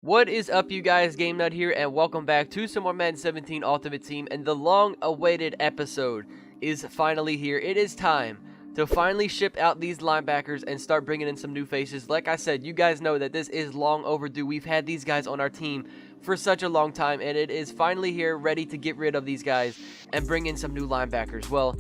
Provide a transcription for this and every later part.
What is up, you guys? Game Nut here, and welcome back to some more Madden 17 Ultimate Team. And the long-awaited episode is finally here. It is time to finally ship out these linebackers and start bringing in some new faces. Like I said, you guys know that this is long overdue. We've had these guys on our team for such a long time, and it is finally here, ready to get rid of these guys and bring in some new linebackers. Well,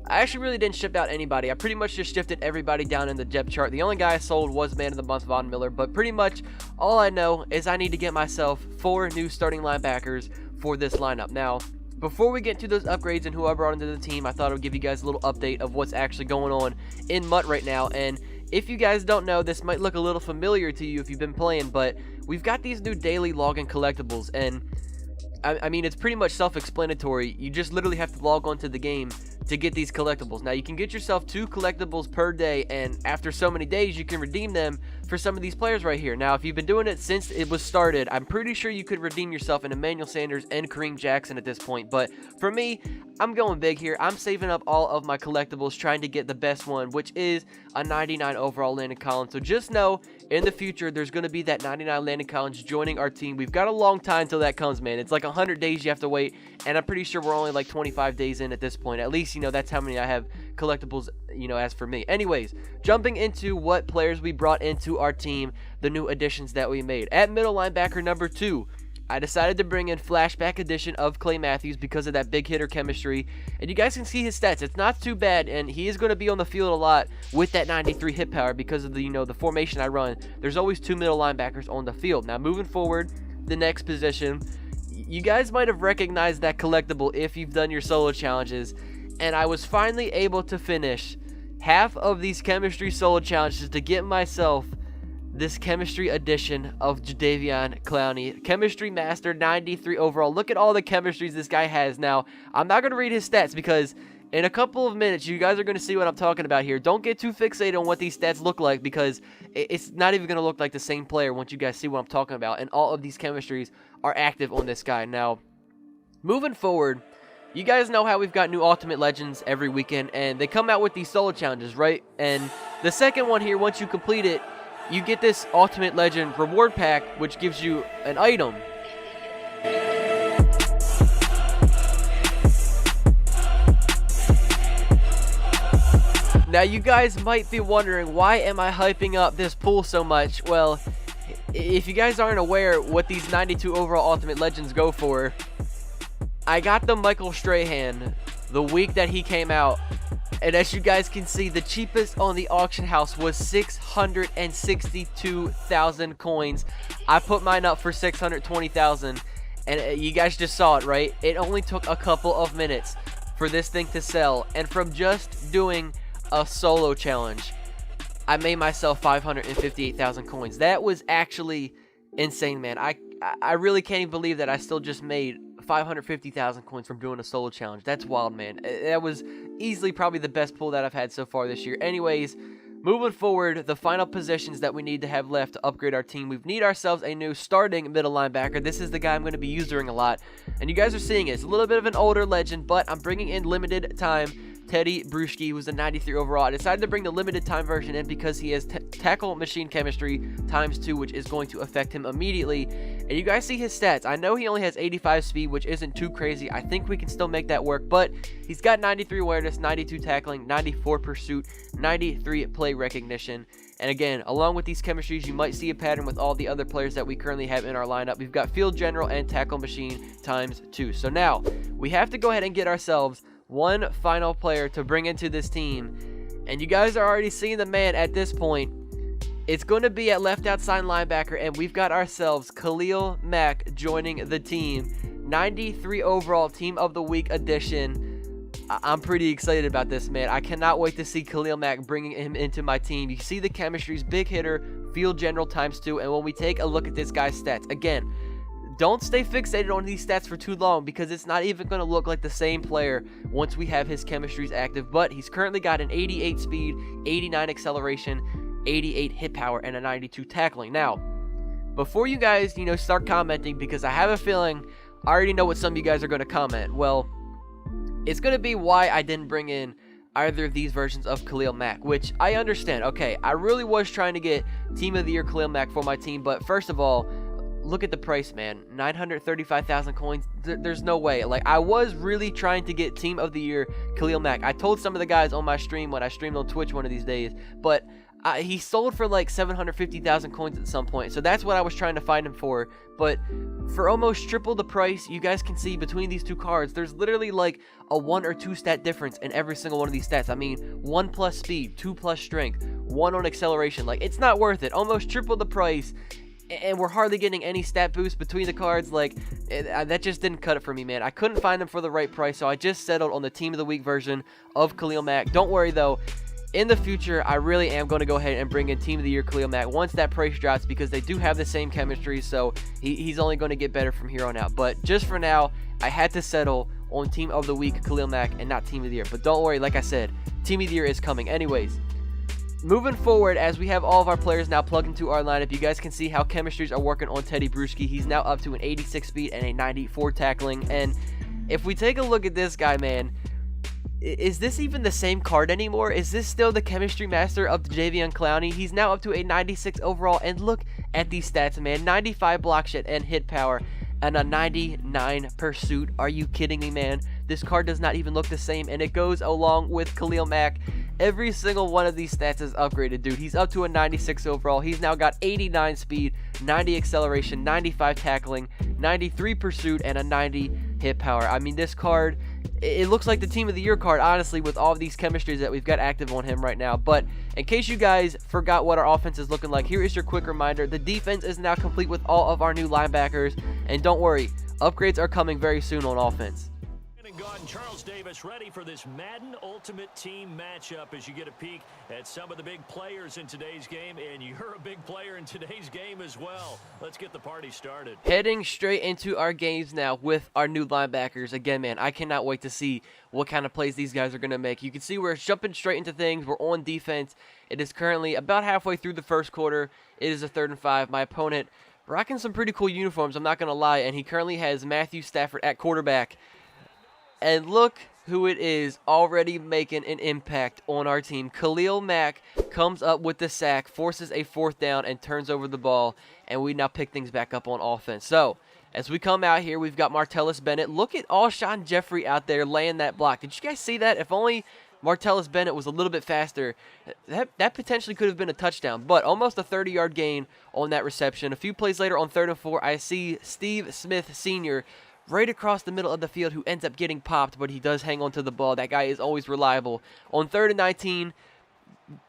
I actually really didn't ship out anybody. I pretty much just shifted everybody down in the depth chart. The only guy I sold was Man of the Month, Von Miller. But pretty much all I know is I need to get myself 4 new starting linebackers for this lineup. Now, before we get to those upgrades and who I brought into the team, I thought I would give you guys a little update of what's actually going on in MUT right now. And if you guys don't know, this might look a little familiar to you if you've been playing, but we've got these new daily login collectibles. And I mean, it's pretty much self-explanatory. You just literally have to log on to the game to get these collectibles. Now, you can get yourself 2 collectibles per day, and after so many days, you can redeem them for some of these players right here. Now, if you've been doing it since it was started, I'm pretty sure you could redeem yourself in Emmanuel Sanders and Kareem Jackson at this point. But for me, I'm going big here. I'm saving up all of my collectibles, trying to get the best one, which is a 99 overall Landon Collins. So just know, in the future, there's going to be that 99 Landon Collins joining our team. We've got a long time till that comes, man. It's like 100 days you have to wait, and I'm pretty sure we're only like 25 days in at this point. At least, that's how many I have collectibles, as for me. Anyways, jumping into what players we brought into our team, the new additions that we made. At middle linebacker number 2, I decided to bring in flashback edition of Clay Matthews because of that big hitter chemistry. And you guys can see his stats. It's not too bad, and he is going to be on the field a lot with that 93 hit power because of the, the formation I run. There's always 2 middle linebackers on the field. Now, moving forward, the next position, you guys might have recognized that collectible if you've done your solo challenges. And I was finally able to finish half of these chemistry solo challenges to get myself this chemistry edition of Jadeveon Clowney. Chemistry Master, 93 overall. Look at all the chemistries this guy has. Now, I'm not going to read his stats because in a couple of minutes, you guys are going to see what I'm talking about here. Don't get too fixated on what these stats look like because it's not even going to look like the same player once you guys see what I'm talking about. And all of these chemistries are active on this guy. Now, moving forward, you guys know how we've got new Ultimate Legends every weekend, and they come out with these solo challenges, right? And the second one here, once you complete it, you get this Ultimate Legend reward pack, which gives you an item. Now, you guys might be wondering, why am I hyping up this pool so much? Well, if you guys aren't aware what these 92 overall Ultimate Legends go for, I got the Michael Strahan the week that he came out, and as you guys can see, the cheapest on the auction house was 662,000 coins. I put mine up for 620,000, and you guys just saw it, right? It only took a couple of minutes for this thing to sell, and from just doing a solo challenge, I made myself 558,000 coins. That was actually insane, man. I really can't even believe that I still just made 550,000 coins from doing a solo challenge. That's wild, man. That was easily probably the best pull that I've had so far this year. Anyways, moving forward, the final positions that we need to have left to upgrade our team. We need ourselves a new starting middle linebacker. This is the guy I'm going to be using a lot, and you guys are seeing it. It's a little bit of an older legend, but I'm bringing in limited time Teddy Bruschi, who's a 93 overall. I decided to bring the limited time version in because he has tackle machine chemistry ×2, which is going to affect him immediately. And you guys see his stats. I know he only has 85 speed, which isn't too crazy. I think we can still make that work, but he's got 93 awareness, 92 tackling, 94 pursuit, 93 play recognition. And again, along with these chemistries, you might see a pattern with all the other players that we currently have in our lineup. We've got field general and tackle machine ×2. So now we have to go ahead and get ourselves one final player to bring into this team, and you guys are already seeing the man at this point. It's going to be at left outside linebacker, and we've got ourselves Khalil Mack joining the team. 93 overall Team of the Week edition. I'm pretty excited about this, man. I cannot wait to see Khalil Mack bringing him into my team. You see the chemistries, big hitter, field general ×2, and when we take a look at this guy's stats, again, don't stay fixated on these stats for too long because it's not even going to look like the same player once we have his chemistries active. But he's currently got an 88 speed, 89 acceleration, 88 hit power, and a 92 tackling. Now, before you guys, start commenting, because I have a feeling I already know what some of you guys are going to comment. Well, it's going to be why I didn't bring in either of these versions of Khalil Mack, which I understand. Okay, I really was trying to get Team of the Year Khalil Mack for my team, but first of all, look at the price, man. 935,000 coins. There's no way. Like, I was really trying to get Team of the Year Khalil Mack. I told some of the guys on my stream when I streamed on Twitch one of these days, but he sold for like 750,000 coins at some point, so that's what I was trying to find him for. But for almost triple the price, you guys can see between these two cards, there's literally like a 1 or 2 stat difference in every single one of these stats. I mean, 1 plus speed, 2 plus strength, 1 on acceleration. Like, it's not worth it. Almost triple the price, and we're hardly getting any stat boost between the cards. Like, that just didn't cut it for me, man. I couldn't find them for the right price, so I just settled on the Team of the Week version of Khalil Mack. Don't worry, though. In the future, I really am going to go ahead and bring in Team of the Year Khalil Mack once that price drops, because they do have the same chemistry, so he's only going to get better from here on out. But just for now, I had to settle on Team of the Week Khalil Mack and not Team of the Year. But don't worry, like I said, Team of the Year is coming. Anyways, moving forward, as we have all of our players now plugged into our lineup, you guys can see how chemistries are working on Teddy Bruschi. He's now up to an 86 speed and a 94 tackling. And if we take a look at this guy, man, is this even the same card anymore? Is this still the chemistry master of Jadeveon Clowney? He's now up to a 96 overall, and look at these stats, man. 95 block shed and hit power, and a 99 pursuit. Are you kidding me, man? This card does not even look the same, and it goes along with Khalil Mack. Every single one of these stats is upgraded, dude. He's up to a 96 overall. He's now got 89 speed, 90 acceleration, 95 tackling, 93 pursuit, and a 90 hit power. I mean, this card, it looks like the Team of the Year card, honestly, with all of these chemistries that we've got active on him right now. But in case you guys forgot what our offense is looking like, here is your quick reminder. The defense is now complete with all of our new linebackers. And don't worry, upgrades are coming very soon on offense. Charles Davis ready for this Madden Ultimate Team matchup as you get a peek at some of the big players in today's game, and you're a big player in today's game as well. Let's get the party started. Heading straight into our games now with our new linebackers. Again, man, I cannot wait to see what kind of plays these guys are going to make. You can see we're jumping straight into things. We're on defense. It is currently about halfway through the first quarter. It is a 3rd and 5. My opponent rocking some pretty cool uniforms, I'm not going to lie, and he currently has Matthew Stafford at quarterback. And look who it is already making an impact on our team. Khalil Mack comes up with the sack, forces a 4th down, and turns over the ball. And we now pick things back up on offense. So, as we come out here, we've got Martellus Bennett. Look at Alshon Jeffrey out there laying that block. Did you guys see that? If only Martellus Bennett was a little bit faster, that potentially could have been a touchdown. But almost a 30-yard gain on that reception. A few plays later on 3rd and 4, I see Steve Smith Sr. right across the middle of the field, who ends up getting popped, but he does hang on to the ball. That guy is always reliable. On 3rd and 19,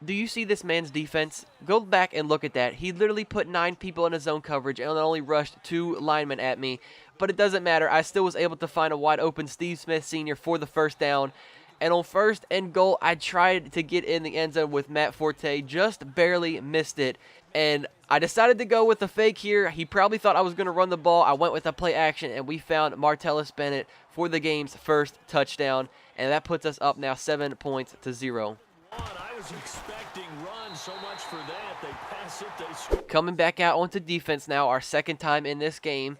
do you see this man's defense? Go back and look at that. He literally put 9 people in his zone coverage and only rushed 2 linemen at me. But it doesn't matter. I still was able to find a wide open Steve Smith Sr. for the 1st down. And on 1st and goal, I tried to get in the end zone with Matt Forte. Just barely missed it. And I decided to go with the fake here. He probably thought I was going to run the ball. I went with a play action, and we found Martellus Bennett for the game's 1st touchdown. And that puts us up now 7 points to 0. I was expecting runs so much for that. They pass it, they score. Coming back out onto defense now, our 2nd time in this game.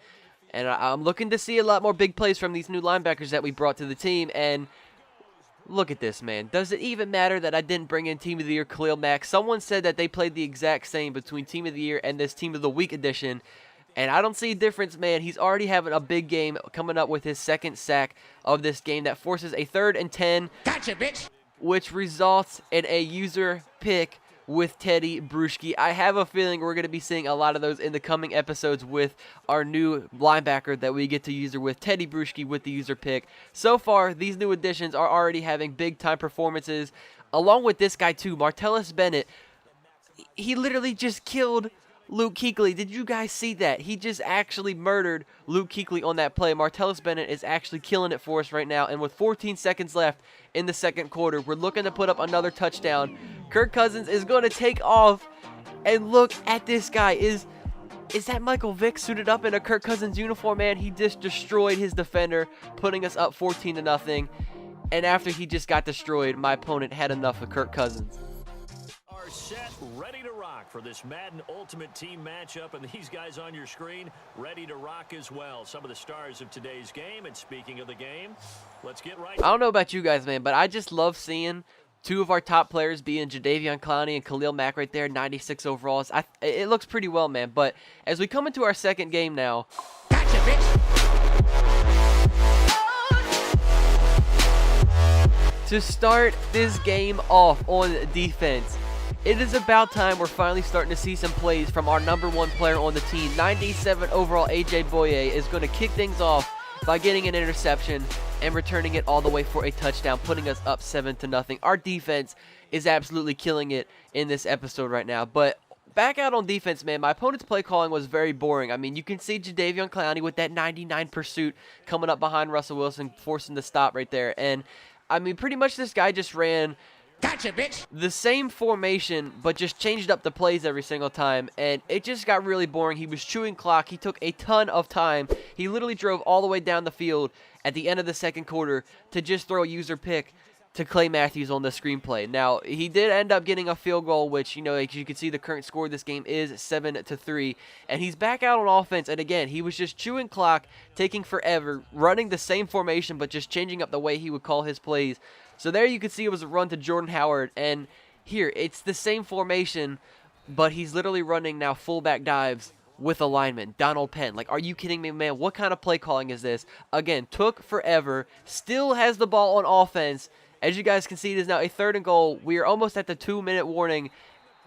And I'm looking to see a lot more big plays from these new linebackers that we brought to the team. And look at this, man. Does it even matter that I didn't bring in Team of the Year Khalil Mack? Someone said that they played the exact same between Team of the Year and this Team of the Week edition. And I don't see a difference, man. He's already having a big game coming up with his 2nd sack of this game that forces a 3rd and 10. Gotcha, bitch! Which results in a user pick with Teddy Bruschi. I have a feeling we're going to be seeing a lot of those in the coming episodes with our new linebacker that we get to user with, Teddy Bruschi, with the user pick. So far, these new additions are already having big-time performances, along with this guy too, Martellus Bennett. He literally just killed Luke Kuechly. Did you guys see that? He just actually murdered Luke Kuechly on that play. Martellus Bennett is actually killing it for us right now. And with 14 seconds left in the 2nd quarter, we're looking to put up another touchdown. Kirk Cousins is going to take off. And look at this guy. Is that Michael Vick suited up in a Kirk Cousins uniform, man? He just destroyed his defender, putting us up 14-0. And after he just got destroyed, my opponent had enough of Kirk Cousins. Are set, ready to rock for this Madden Ultimate Team matchup, and these guys on your screen ready to rock as well. Some of the stars of today's game. And speaking of the game, let's get right. I don't know about you guys, man, but I just love seeing Two of our top players being Jadeveon Clowney and Khalil Mack right there, 96 overalls. It looks pretty well, man. But as we come into our second game now, Gotcha, bitch. to start this game off on defense, it is about time we're finally starting to see some plays from our number one player on the team. 97 overall AJ Boye is going to kick things off by getting an interception and returning it all the way for a touchdown, putting us up 7-0. Our defense is absolutely killing it in this episode right now. But back out on defense, man, my opponent's play calling was very boring. I mean, you can see Jadeveon Clowney with that 99 pursuit coming up behind Russell Wilson, forcing the stop right there. And I mean, pretty much this guy just ran Gotcha, bitch. the same formation, but just changed up the plays every single time, and it just got really boring. He was chewing clock. He took a ton of time. He literally drove all the way down the field at the end of the second quarter to just throw a user pick to Clay Matthews on the screenplay. Now, he did end up getting a field goal, which, you know, as you can see, the current score of this game is 7-3, and he's back out on offense, and again, he was just chewing clock, taking forever, running the same formation, but just changing up the way he would call his plays. So there you can see it was a run to Jordan Howard, and here, it's the same formation, but he's literally running now fullback dives with a lineman, Donald Penn. Like, are you kidding me, man? What kind of play calling is this? Again, took forever, still has the ball on offense. As you guys can see, it is now a 3rd and goal. We are almost at the 2-minute warning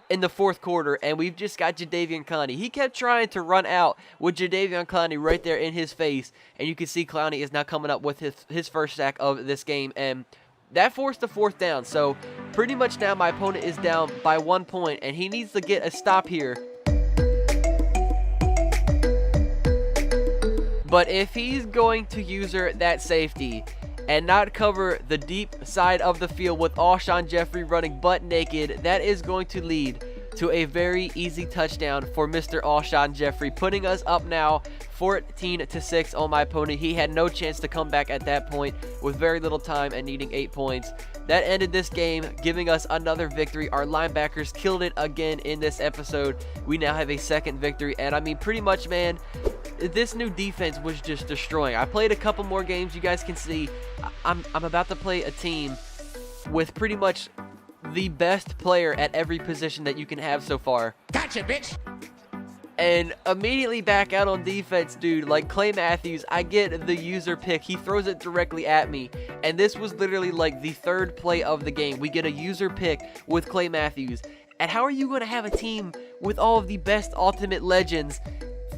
in the 4th quarter, and we've just got Jadeveon Clowney. He kept trying to run out with Jadeveon Clowney right there in his face, and you can see Clowney is now coming up with his first sack of this game, and that forced a 4th down. So pretty much now my opponent is down by 1 point, and he needs to get a stop here. But if he's going to user that safety and not cover the deep side of the field with Alshon Jeffrey running butt naked, that is going to lead to a very easy touchdown for Mr. Alshon Jeffrey, putting us up now 14-6 on my opponent. He had no chance to come back at that point with very little time and needing 8 points. That ended this game, giving us another victory. Our linebackers killed it again in this episode. We now have a 2nd victory, and I mean, pretty much, man, this new defense was just destroying. I played a couple more games. You guys can see I'm about to play a team with pretty much the best player at every position that you can have so far. Gotcha, bitch. And immediately back out on defense, dude. Like Clay Matthews, I get the user pick. He throws it directly at me. And this was literally like the 3rd play of the game. We get a user pick with Clay Matthews. And how are you going to have a team with all of the best Ultimate Legends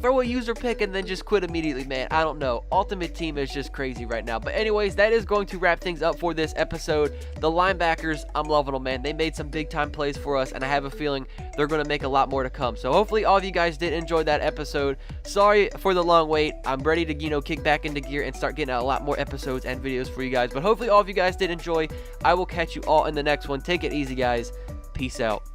throw a user pick and then just quit immediately, man? I don't know. Ultimate Team is just crazy right now. But anyways, that is going to wrap things up for this episode. The linebackers, I'm loving them, man. They made some big time plays for us, and I have a feeling they're going to make a lot more to come. So hopefully all of you guys did enjoy that episode. Sorry for the long wait. I'm ready to, kick back into gear and start getting out a lot more episodes and videos for you guys. But hopefully all of you guys did enjoy. I will catch you all in the next one. Take it easy, guys. Peace out.